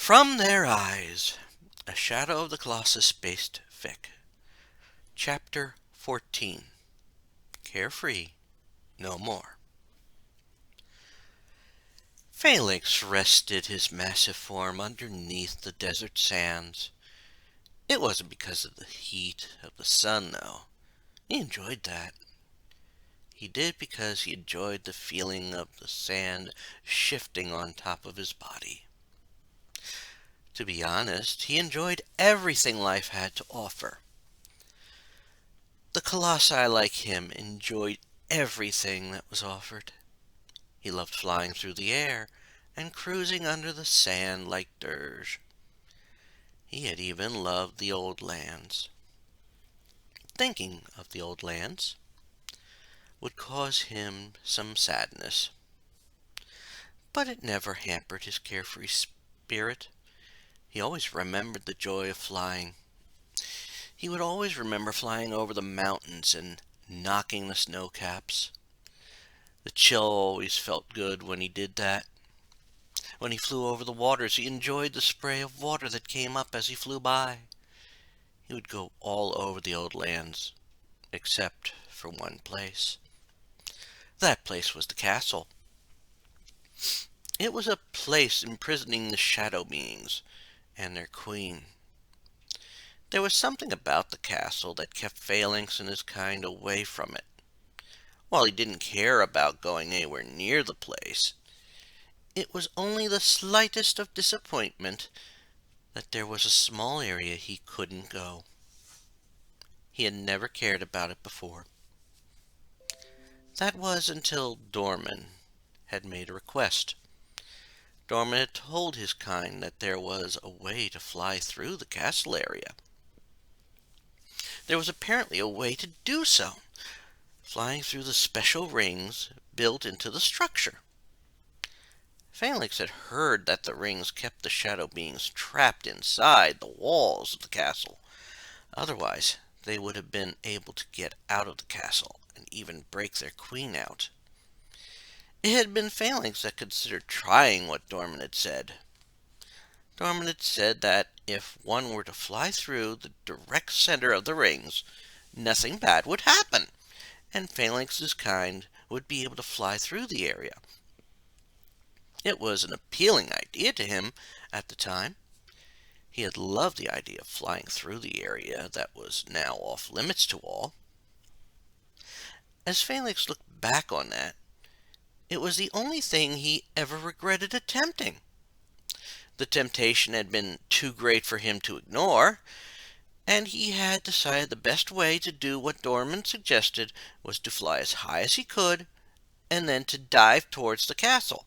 From Their Eyes, a Shadow of the Colossus based fic. Chapter 14. Carefree no more. Phalanx rested his massive form underneath the desert sands. It wasn't because of the heat of the sun, though. He enjoyed that. He did because he enjoyed the feeling of the sand shifting on top of his body. To be honest, he enjoyed everything life had to offer. The colossi like him enjoyed everything that was offered. He loved flying through the air and cruising under the sand like dirge. He had even loved the old lands. Thinking of the old lands would cause him some sadness, but it never hampered his carefree spirit. He always remembered the joy of flying. He would always remember flying over the mountains and knocking the snow caps. The chill always felt good when he did that. When he flew over the waters, he enjoyed the spray of water that came up as he flew by. He would go all over the old lands, except for one place. That place was the castle. It was a place imprisoning the shadow beings and their queen. There was something about the castle that kept Phalanx and his kind away from it. While he didn't care about going anywhere near the place, it was only the slightest of disappointment that there was a small area he couldn't go. He had never cared about it before. That was until Dorman had made a request. Dorman had told his kind that there was a way to fly through the castle area. There was apparently a way to do so, flying through the special rings built into the structure. Phalanx had heard that the rings kept the shadow beings trapped inside the walls of the castle. Otherwise, they would have been able to get out of the castle and even break their queen out. It had been Phalanx that considered trying what Dorman had said. Dorman had said that if one were to fly through the direct center of the rings, nothing bad would happen, and Phalanx's kind would be able to fly through the area. It was an appealing idea to him at the time. He had loved the idea of flying through the area that was now off limits to all. As Phalanx looked back on that, it was the only thing he ever regretted attempting. The temptation had been too great for him to ignore, and he had decided the best way to do what Dorman suggested was to fly as high as he could, and then to dive towards the castle.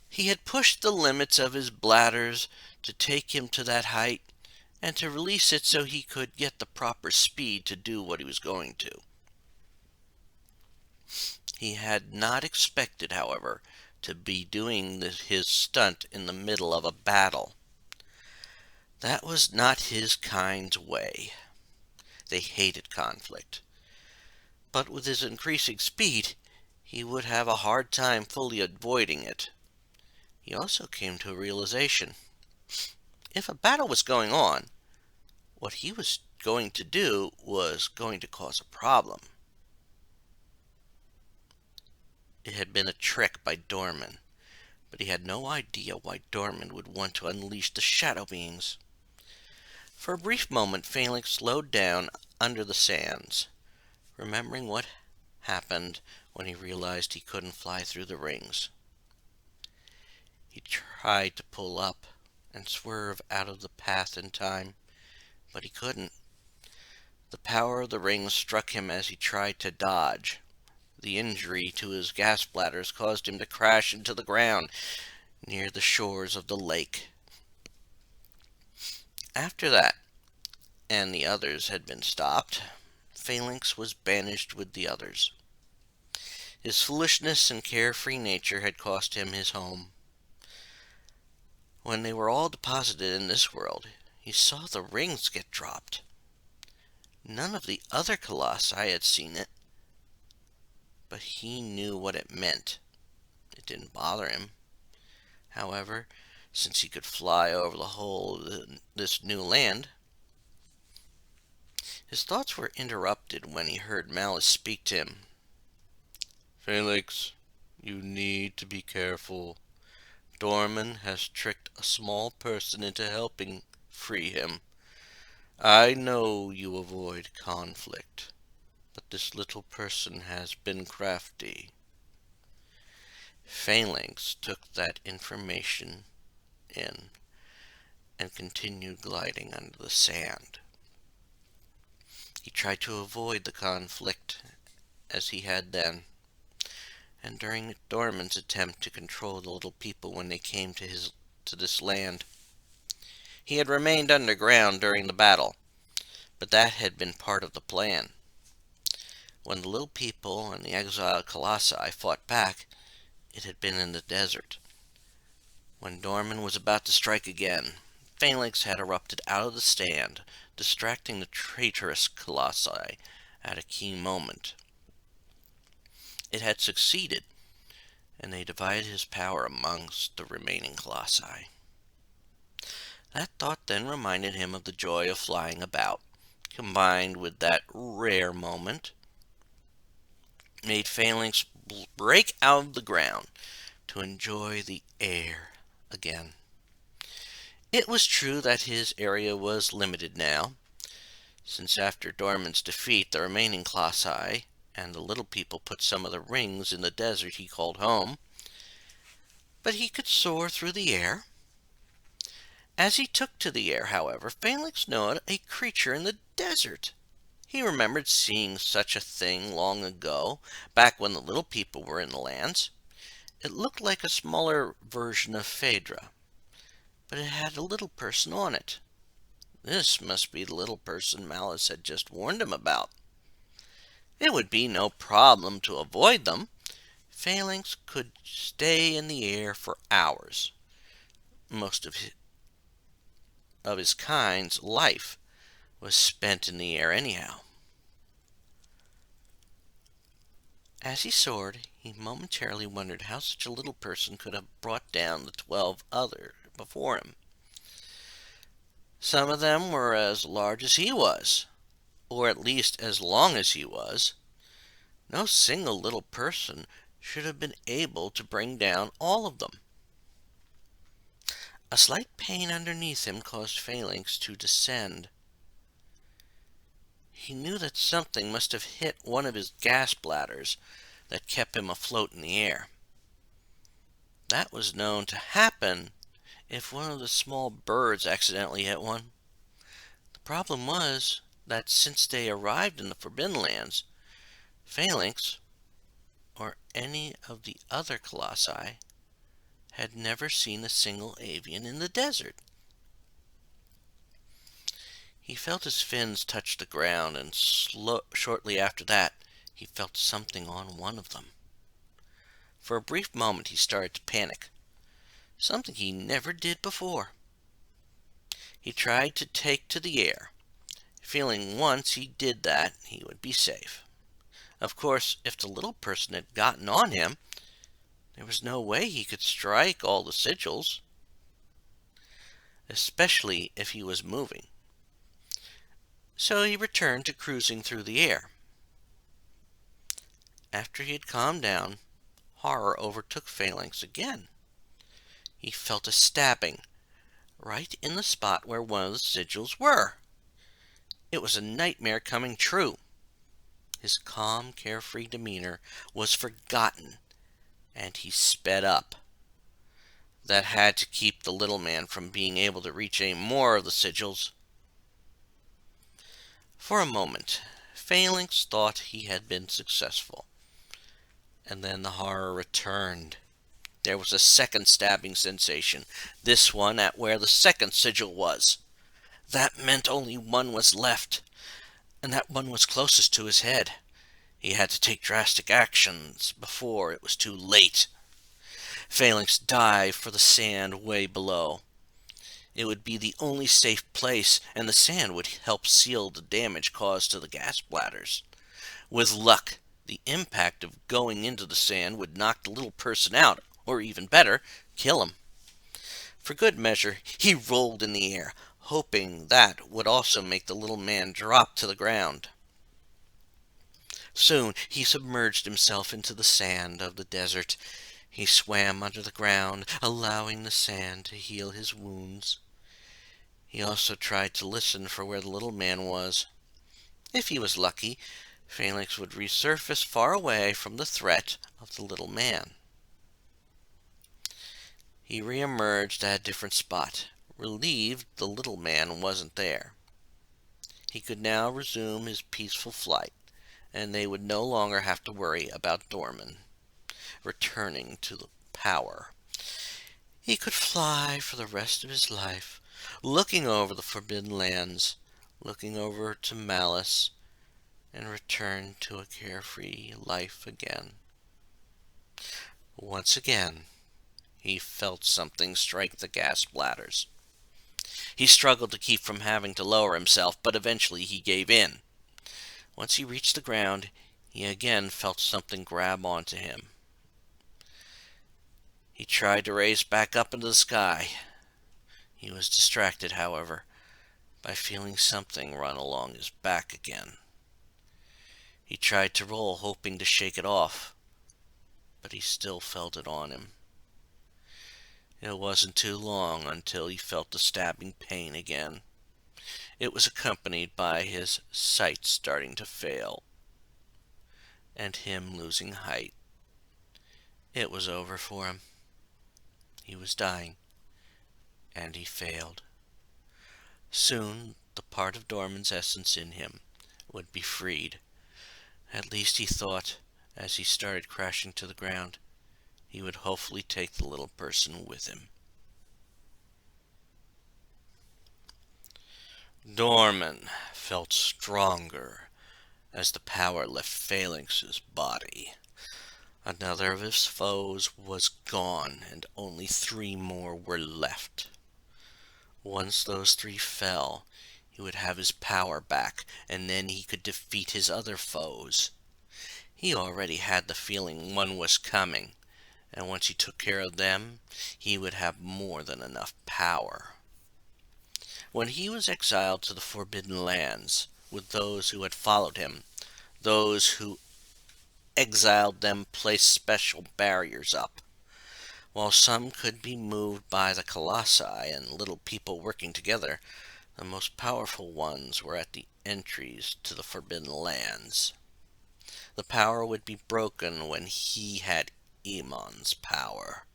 He had pushed the limits of his bladders to take him to that height, and to release it so he could get the proper speed to do what he was going to. He had not expected, however, to be doing his stunt in the middle of a battle. That was not his kind's way. They hated conflict. But with his increasing speed, he would have a hard time fully avoiding it. He also came to a realization. If a battle was going on, what he was going to do was going to cause a problem. It had been a trick by Dorman, but he had no idea why Dorman would want to unleash the shadow beings. For a brief moment, Phalanx slowed down under the sands, remembering what happened when he realized he couldn't fly through the rings. He tried to pull up and swerve out of the path in time, but he couldn't. The power of the rings struck him as he tried to dodge. The injury to his gas bladders caused him to crash into the ground near the shores of the lake. After that, and the others had been stopped, Phalanx was banished with the others. His foolishness and carefree nature had cost him his home. When they were all deposited in this world, he saw the rings get dropped. None of the other colossi had seen it, but he knew what it meant. It didn't bother him. However, since he could fly over the whole of this new land. His thoughts were interrupted when he heard Malice speak to him. Felix, you need to be careful. Dorman has tricked a small person into helping free him. I know you avoid conflict, but this little person has been crafty. Phalanx took that information in and continued gliding under the sand. He tried to avoid the conflict as he had then, and during Dorman's attempt to control the little people when they came to this land. He had remained underground during the battle, but that had been part of the plan. When the little people and the exiled colossi fought back, it had been in the desert. When Dorman was about to strike again, Phalanx had erupted out of the stand, distracting the traitorous colossi at a key moment. It had succeeded, and they divided his power amongst the remaining colossi. That thought then reminded him of the joy of flying about, combined with that rare moment, made Phalanx break out of the ground to enjoy the air again. It was true that his area was limited now, since after Dorman's defeat the remaining colossi and the little people put some of the rings in the desert he called home, but he could soar through the air. As he took to the air, however, Phalanx noted a creature in the desert. He remembered seeing such a thing long ago, back when the little people were in the lands. It looked like a smaller version of Phaedra, but it had a little person on it. This must be the little person Malice had just warned him about. It would be no problem to avoid them. Phalanx could stay in the air for hours. Most of his kind's life was spent in the air anyhow. As he soared, he momentarily wondered how such a little person could have brought down the 12 others before him. Some of them were as large as he was, or at least as long as he was. No single little person should have been able to bring down all of them. A slight pain underneath him caused Phalanx to descend. He knew that something must have hit one of his gas bladders that kept him afloat in the air. That was known to happen if one of the small birds accidentally hit one. The problem was that since they arrived in the Forbidden Lands, Phalanx, or any of the other colossi, had never seen a single avian in the desert. He felt his fins touch the ground, and shortly after that, he felt something on one of them. For a brief moment he started to panic, something he never did before. He tried to take to the air, feeling once he did that he would be safe. Of course, if the little person had gotten on him, there was no way he could strike all the sigils, especially if he was moving. So he returned to cruising through the air. After he had calmed down, horror overtook Phalanx again. He felt a stabbing right in the spot where one of the sigils were. It was a nightmare coming true. His calm, carefree demeanor was forgotten, and he sped up. That had to keep the little man from being able to reach any more of the sigils. For a moment, Phalanx thought he had been successful, and then the horror returned. There was a second stabbing sensation, this one at where the second sigil was. That meant only one was left, and that one was closest to his head. He had to take drastic actions before it was too late. Phalanx dived for the sand way below. It would be the only safe place, and the sand would help seal the damage caused to the gas bladders. With luck, the impact of going into the sand would knock the little person out, or even better, kill him. For good measure, he rolled in the air, hoping that would also make the little man drop to the ground. Soon he submerged himself into the sand of the desert. He swam under the ground, allowing the sand to heal his wounds. He also tried to listen for where the little man was. If he was lucky, Phalanx would resurface far away from the threat of the little man. He reemerged at a different spot, relieved the little man wasn't there. He could now resume his peaceful flight, and they would no longer have to worry about Dorman returning to the power. He could fly for the rest of his life, looking over the Forbidden Lands, looking over to Malice, and return to a carefree life again. Once again, he felt something strike the gas bladders. He struggled to keep from having to lower himself, but eventually he gave in. Once he reached the ground, he again felt something grab onto him. He tried to race back up into the sky. He was distracted, however, by feeling something run along his back again. He tried to roll, hoping to shake it off, but he still felt it on him. It wasn't too long until he felt the stabbing pain again. It was accompanied by his sight starting to fail, and him losing height. It was over for him. He was dying, and he failed. Soon the part of Dorman's essence in him would be freed. At least he thought, as he started crashing to the ground, he would hopefully take the little person with him. Dorman felt stronger as the power left Phalanx's body. Another of his foes was gone, and only 3 more were left. Once those 3 fell, he would have his power back, and then he could defeat his other foes. He already had the feeling one was coming, and once he took care of them, he would have more than enough power. When he was exiled to the Forbidden Lands with those who had followed him, those who exiled them placed special barriers up. While some could be moved by the colossi and little people working together, the most powerful ones were at the entries to the Forbidden Lands. The power would be broken when he had Iman's power.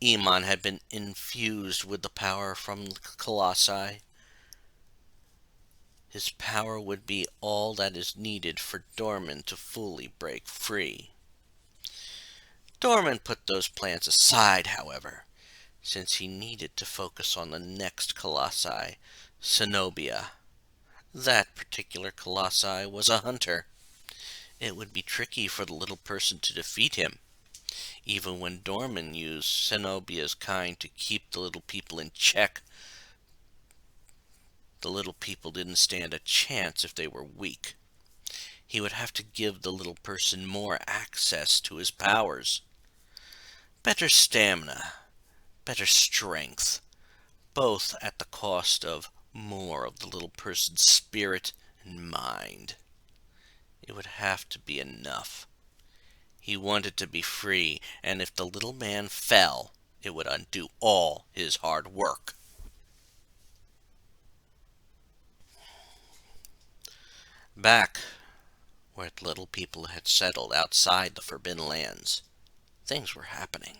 Iman had been infused with the power from the colossi. His power would be all that is needed for Dorman to fully break free. Dorman put those plans aside, however, since he needed to focus on the next colossi, Zenobia. That particular colossi was a hunter. It would be tricky for the little person to defeat him. Even when Dorman used Zenobia's kind to keep the little people in check, the little people didn't stand a chance if they were weak. He would have to give the little person more access to his powers. Better stamina, better strength, both at the cost of more of the little person's spirit and mind. It would have to be enough. He wanted to be free, and if the little man fell, it would undo all his hard work. Back where the little people had settled outside the Forbidden Lands, things were happening.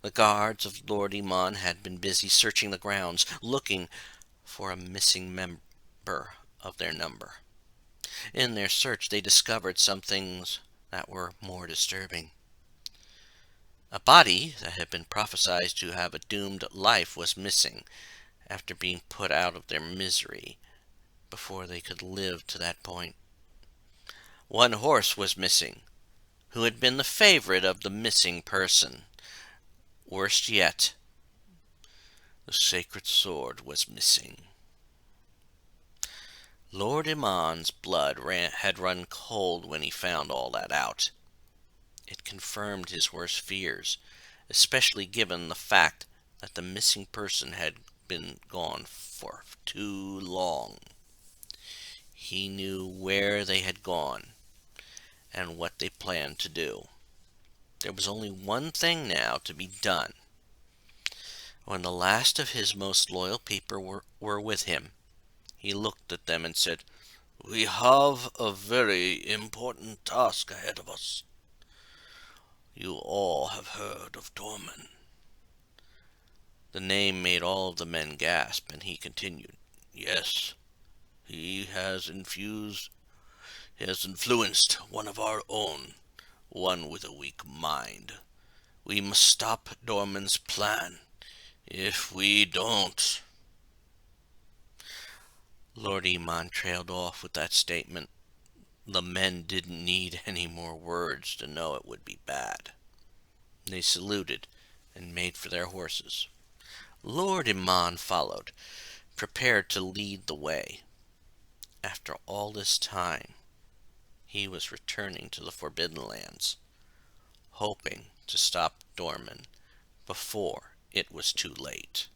The guards of Lord Iman had been busy searching the grounds, looking for a missing member of their number. In their search, they discovered some things that were more disturbing. A body that had been prophesied to have a doomed life was missing after being put out of their misery before they could live to that point. One horse was missing, who had been the favorite of the missing person. Worst yet, the sacred sword was missing. Lord Iman's blood had run cold when he found all that out. It confirmed his worst fears, especially given the fact that the missing person had been gone for too long. He knew where they had gone and what they planned to do. There was only one thing now to be done. When the last of his most loyal people were with him, he looked at them and said, "We have a very important task ahead of us. You all have heard of Dorman." The name made all of the men gasp, and he continued, "Yes, he has influenced one of our own, one with a weak mind. We must stop Dorman's plan. If we don't..." Lord Iman trailed off with that statement. The men didn't need any more words to know it would be bad. They saluted and made for their horses. Lord Iman followed, prepared to lead the way. After all this time, he was returning to the Forbidden Lands, hoping to stop Dorman before it was too late.